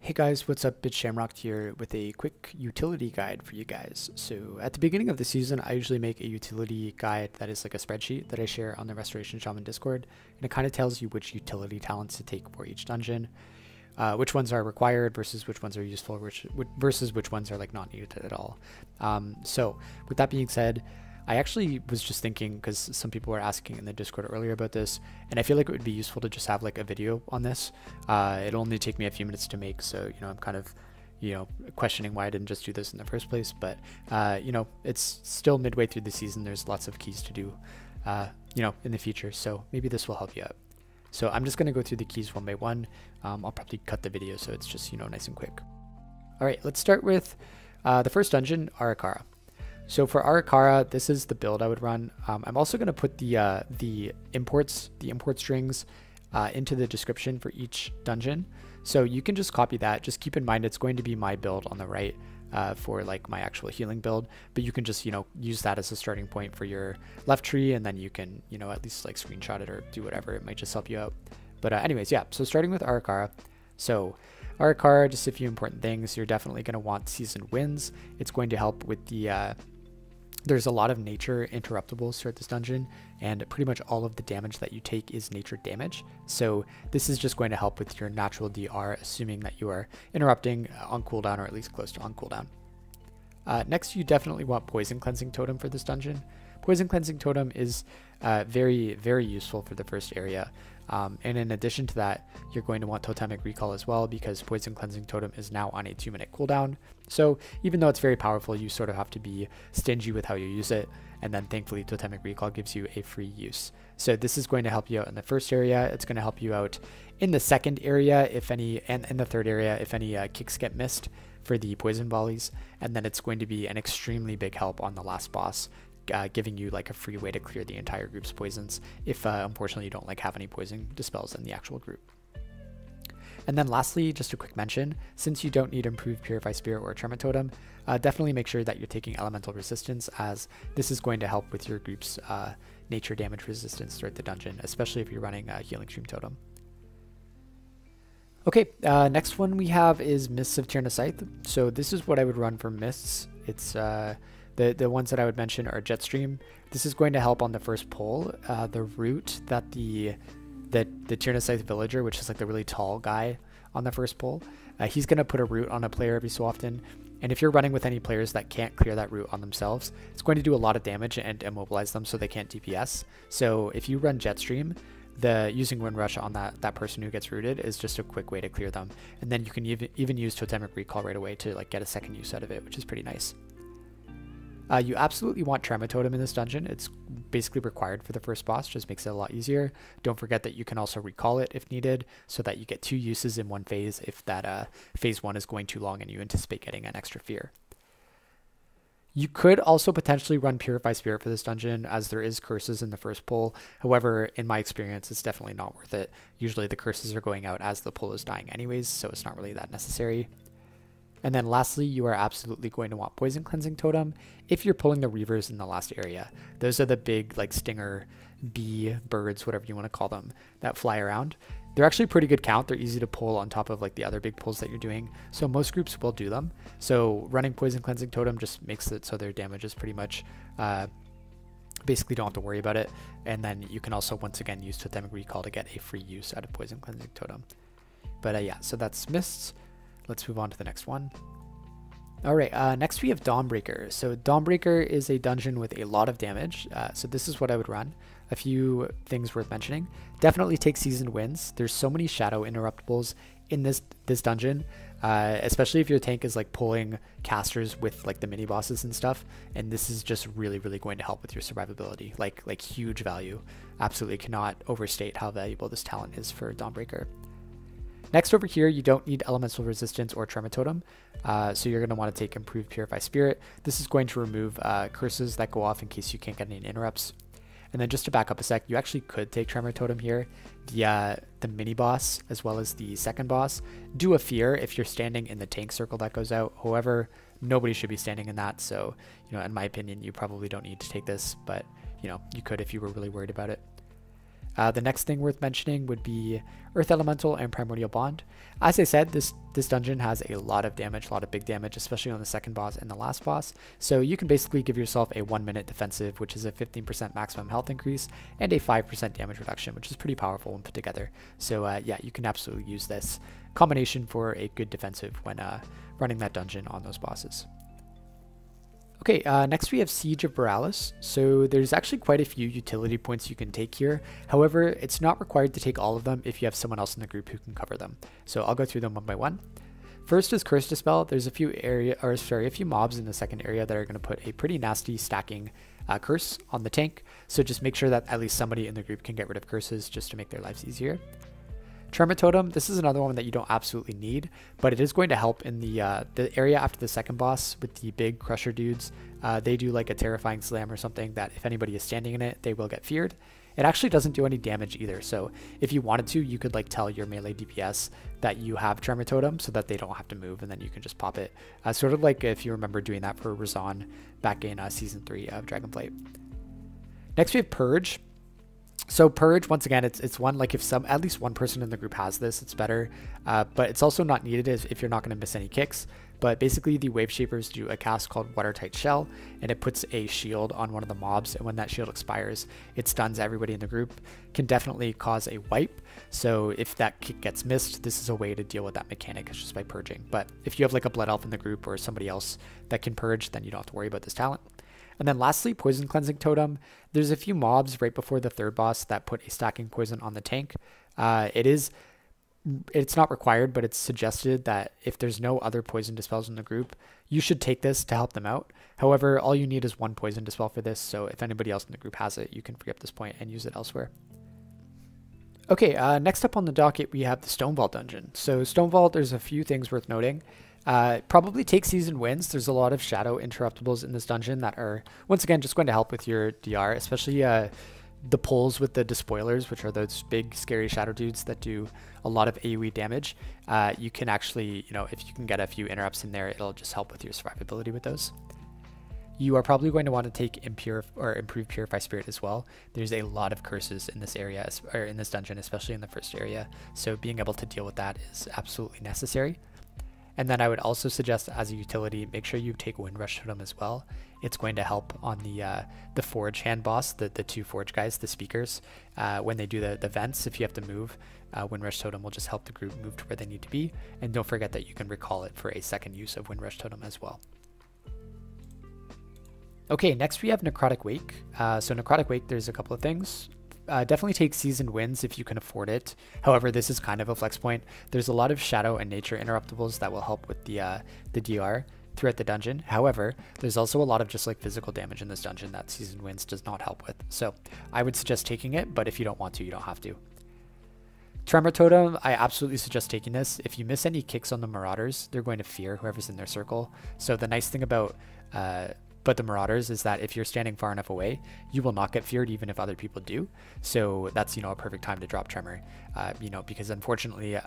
Hey guys, what's up? It's Shamrocked here with a quick utility guide for you guys. So at the beginning of the season, I usually make a utility guide that is like a spreadsheet that I share on the Restoration Shaman Discord, and it kind of tells you which utility talents to take for each dungeon, which ones are required versus which ones are useful, versus which ones are like not needed at all. So with that being said, I actually was just thinking, because some people were asking in the Discord earlier about this, and I feel like it would be useful to just have like a video on this. It'll only take me a few minutes to make, so I'm kind of questioning why I didn't just do this in the first place. But it's still midway through the season. There's lots of keys to do in the future, so maybe this will help you out. So I'm just going to go through the keys one by one. I'll probably cut the video so it's just nice and quick. All right, let's start with the first dungeon, Ara Kara. So for Ara Kara, this is the build I would run. I'm also going to put the import strings into the description for each dungeon, so you can just copy that. Just keep in mind it's going to be my build on the right for like my actual healing build, but you can just use that as a starting point for your left tree, and then you can at least like screenshot it or do whatever. It might just help you out. But anyways, yeah. So starting with Ara Kara. So Ara Kara, just a few important things. You're definitely going to want seasoned winds. It's going to help with the there's a lot of nature interruptibles throughout this dungeon, and pretty much all of the damage that you take is nature damage. So this is just going to help with your natural DR, assuming that you are interrupting on cooldown, or at least close to on cooldown. Next, you definitely want Poison Cleansing Totem for this dungeon. Poison Cleansing Totem is very, very useful for the first area. And in addition to that, you're going to want Totemic Recall as well, because Poison Cleansing Totem is now on a 2-minute cooldown. So even though it's very powerful, you sort of have to be stingy with how you use it. And then thankfully, Totemic Recall gives you a free use. So this is going to help you out in the first area. It's going to help you out in the second area, if any, and in the third area, if any kicks get missed for the poison volleys. And then it's going to be an extremely big help on the last boss, giving you like a free way to clear the entire group's poisons if unfortunately you don't like have any poison dispels in the actual group. And then lastly, just a quick mention, since you don't need improved Purify Spirit or Tremor Totem, definitely make sure that you're taking Elemental Resistance, as this is going to help with your group's nature damage resistance throughout the dungeon, especially if you're running a Healing Stream Totem. Okay, next one we have is Mists of Tirna Scythe. So this is what I would run for Mists. It's the ones that I would mention are Jetstream. This is going to help on the first pull. The root that the Tirna Scythe villager, which is like the really tall guy on the first pull, he's going to put a root on a player every so often. And if you're running with any players that can't clear that root on themselves, it's going to do a lot of damage and immobilize them so they can't DPS. So if you run Jetstream, using Wind Rush on that person who gets rooted is just a quick way to clear them. And then you can even use Totemic Recall right away to like get a second use out of it, which is pretty nice. You absolutely want Tremor Totem in this dungeon. It's basically required for the first boss, just makes it a lot easier. Don't forget that you can also recall it if needed, so that you get 2 uses in one phase if that phase 1 is going too long and you anticipate getting an extra fear. You could also potentially run Purify Spirit for this dungeon, as there is curses in the first pull. However, in my experience, it's definitely not worth it. Usually the curses are going out as the pull is dying anyways, so it's not really that necessary. And then lastly, you are absolutely going to want Poison Cleansing Totem if you're pulling the Reavers in the last area. Those are the big like stinger bee birds, whatever you want to call them, that fly around. They're actually a pretty good count. They're easy to pull on top of like the other big pulls that you're doing. So most groups will do them. So running Poison Cleansing Totem just makes it so their damage is pretty much basically don't have to worry about it. And then you can also once again use Totemic Recall to get a free use out of Poison Cleansing Totem. But yeah, so that's Mists. Let's move on to the next one. All right, next we have Dawnbreaker. So Dawnbreaker is a dungeon with a lot of damage. So this is what I would run. A few things worth mentioning. Definitely take Seasoned Winds. There's so many shadow interruptibles in this dungeon, especially if your tank is like pulling casters with like the mini bosses and stuff. And this is just really, really going to help with your survivability, like huge value. Absolutely cannot overstate how valuable this talent is for Dawnbreaker. Next over here, you don't need Elemental Resistance or Tremor Totem, so you're going to want to take Improved Purify Spirit. This is going to remove curses that go off in case you can't get any interrupts. And then just to back up a sec, you actually could take Tremor Totem here. The mini boss as well as the second boss do a fear if you're standing in the tank circle that goes out. However, nobody should be standing in that, so in my opinion, you probably don't need to take this, but you could if you were really worried about it. The next thing worth mentioning would be Earth Elemental and Primordial Bond. As I said, this dungeon has a lot of damage, a lot of big damage, especially on the second boss and the last boss. So you can basically give yourself a 1-minute defensive, which is a 15% maximum health increase, and a 5% damage reduction, which is pretty powerful when put together. So yeah, you can absolutely use this combination for a good defensive when running that dungeon on those bosses. Okay, next we have Siege of Boralus. So there's actually quite a few utility points you can take here. However, it's not required to take all of them if you have someone else in the group who can cover them. So I'll go through them one by one. First is Curse Dispel. There's a few mobs in the second area that are going to put a pretty nasty stacking curse on the tank. So just make sure that at least somebody in the group can get rid of curses just to make their lives easier. Tremor Totem, this is another one that you don't absolutely need, but it is going to help in the area after the second boss with the big crusher dudes. They do like a terrifying slam or something that if anybody is standing in it, they will get feared. It actually doesn't do any damage either, so if you wanted to, you could like tell your melee DPS that you have Tremor Totem so that they don't have to move, and then you can just pop it. Sort of like if you remember doing that for Razan back in Season 3 of Dragonflight. Next we have Purge. So Purge, once again, it's one, like if at least one person in the group has this, it's better, but it's also not needed if you're not going to miss any kicks. But basically the Wave Shapers do a cast called Watertight Shell, and it puts a shield on one of the mobs, and when that shield expires, it stuns everybody in the group. Can definitely cause a wipe, so if that kick gets missed, this is a way to deal with that mechanic, it's just by purging. But if you have like a Blood Elf in the group or somebody else that can purge, then you don't have to worry about this talent. And then lastly, Poison Cleansing Totem. There's a few mobs right before the third boss that put a stacking poison on the tank. It's not required, but it's suggested that if there's no other poison dispels in the group, you should take this to help them out. However, all you need is one poison dispel for this, so if anybody else in the group has it, you can free up this point and use it elsewhere. Okay, next up on the docket, we have the Stonevault dungeon. So Stonevault, there's a few things worth noting. Probably take season wins. There's a lot of shadow interruptibles in this dungeon that are, once again, just going to help with your DR, especially the pulls with the despoilers, which are those big scary shadow dudes that do a lot of AoE damage. You can actually, if you can get a few interrupts in there, it'll just help with your survivability with those. You are probably going to want to take Improve Purify Spirit as well. There's a lot of curses in this area, or in this dungeon, especially in the first area. So being able to deal with that is absolutely necessary. And then I would also suggest as a utility, make sure you take Windrush Totem as well. It's going to help on the Forge hand boss, the two Forge guys, the speakers. When they do the vents, if you have to move, Windrush Totem will just help the group move to where they need to be. And don't forget that you can recall it for a second use of Windrush Totem as well. Okay, next we have Necrotic Wake. So Necrotic Wake, there's a couple of things. Definitely take seasoned wins if you can afford it. However, this is kind of a flex point. There's a lot of shadow and nature interruptibles that will help with the DR throughout the dungeon. However, there's also a lot of just like physical damage in this dungeon that seasoned wins does not help with. So I would suggest taking it, but if you don't want to, you don't have to. Tremor Totem, I absolutely suggest taking this. If you miss any kicks on the Marauders, they're going to fear whoever's in their circle. So the nice thing about the Marauders is that if you're standing far enough away, you will not get feared even if other people do. So that's, a perfect time to drop Tremor, because unfortunately,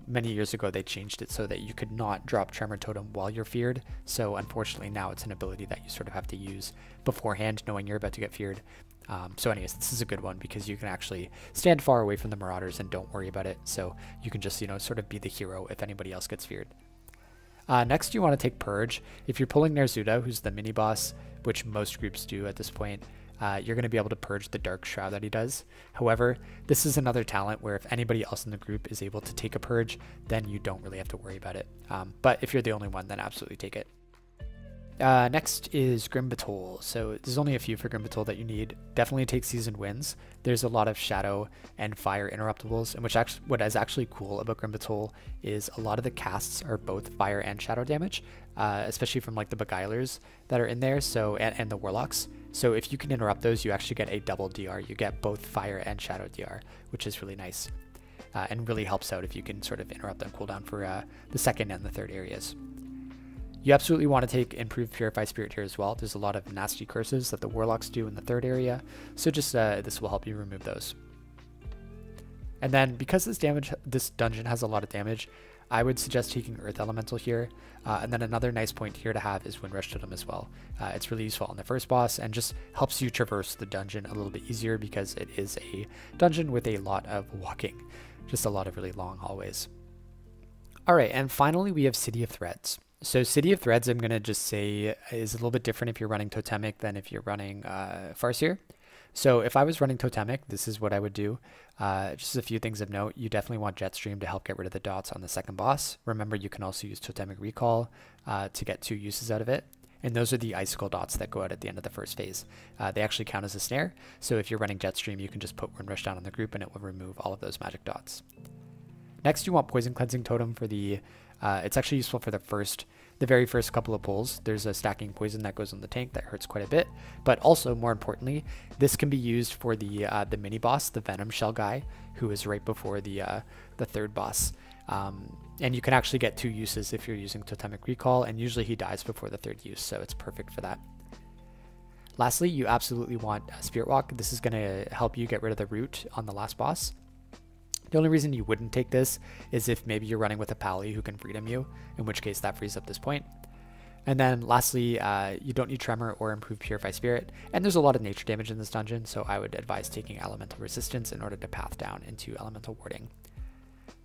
many years ago they changed it so that you could not drop Tremor Totem while you're feared. So unfortunately now it's an ability that you sort of have to use beforehand, knowing you're about to get feared. So anyways, this is a good one because you can actually stand far away from the Marauders and don't worry about it. So you can just, sort of be the hero if anybody else gets feared. Next, you want to take Purge. If you're pulling Nerzuda, who's the mini boss, which most groups do at this point, you're going to be able to purge the Dark Shroud that he does. However, this is another talent where if anybody else in the group is able to take a Purge, then you don't really have to worry about it. But if you're the only one, then absolutely take it. Next is Grim Batol. So there's only a few for Grim Batol that you need. Definitely take seasoned wins. There's a lot of shadow and fire interruptibles, and what is actually cool about Grim Batol is a lot of the casts are both fire and shadow damage, especially from like the Beguilers that are in there, so and the Warlocks. So if you can interrupt those, you actually get a double DR. You get both fire and shadow DR, which is really nice. And really helps out if you can sort of interrupt them cooldown for the second and the third areas. You absolutely want to take Improved Purify Spirit here as well. There's a lot of nasty curses that the Warlocks do in the third area, so just this will help you remove those. And then because this dungeon has a lot of damage, I would suggest taking Earth Elemental here. And then another nice point here to have is Windrush Totem as well. It's really useful on the first boss and just helps you traverse the dungeon a little bit easier because it is a dungeon with a lot of walking, just a lot of really long hallways. All right, and finally we have City of Threads. So City of Threads, I'm going to just say, is a little bit different if you're running Totemic than if you're running Farseer. So if I was running Totemic, this is what I would do. Just a few things of note. You definitely want Jetstream to help get rid of the dots on the second boss. Remember, you can also use Totemic Recall to get 2 uses out of it. And those are the icicle dots that go out at the end of the first phase. They actually count as a snare. So if you're running Jetstream, you can just put Windrush down on the group and it will remove all of those magic dots. Next, you want Poison Cleansing Totem for the... it's actually useful for the very first couple of pulls. There's a stacking poison that goes on the tank that hurts quite a bit, but also more importantly, this can be used for the mini boss, the Venom Shell guy, who is right before the third boss. And you can actually get 2 uses if you're using Totemic Recall, and usually he dies before the 3rd use, so it's perfect for that. Lastly, you absolutely want Spirit Walk. This is going to help you get rid of the root on the last boss. The only reason you wouldn't take this is if maybe you're running with a Pally who can freedom you, in which case that frees up this point. And then lastly, you don't need Tremor or Improved Purify Spirit, and there's a lot of nature damage in this dungeon, so I would advise taking Elemental Resistance in order to path down into Elemental Warding.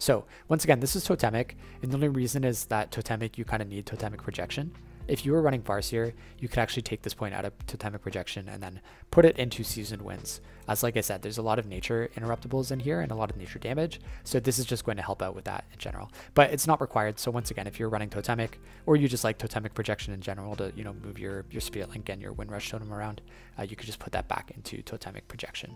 So once again, this is Totemic, and the only reason is that Totemic, you kind of need Totemic Projection. If you were running Farseer, you could actually take this point out of Totemic Projection and then put it into Seasoned Winds. As like I said, there's a lot of nature interruptibles in here and a lot of nature damage, so this is just going to help out with that in general. But it's not required, so once again, if you're running Totemic, or you just like Totemic Projection in general to, you know, move your Spirit Link and your Windrush Totem around, you could just put that back into Totemic Projection.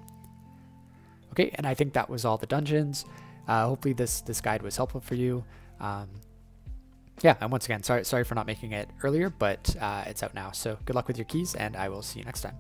Okay, and I think that was all the dungeons. Hopefully this guide was helpful for you. Yeah, and once again, sorry for not making it earlier, but it's out now. So good luck with your keys, and I will see you next time.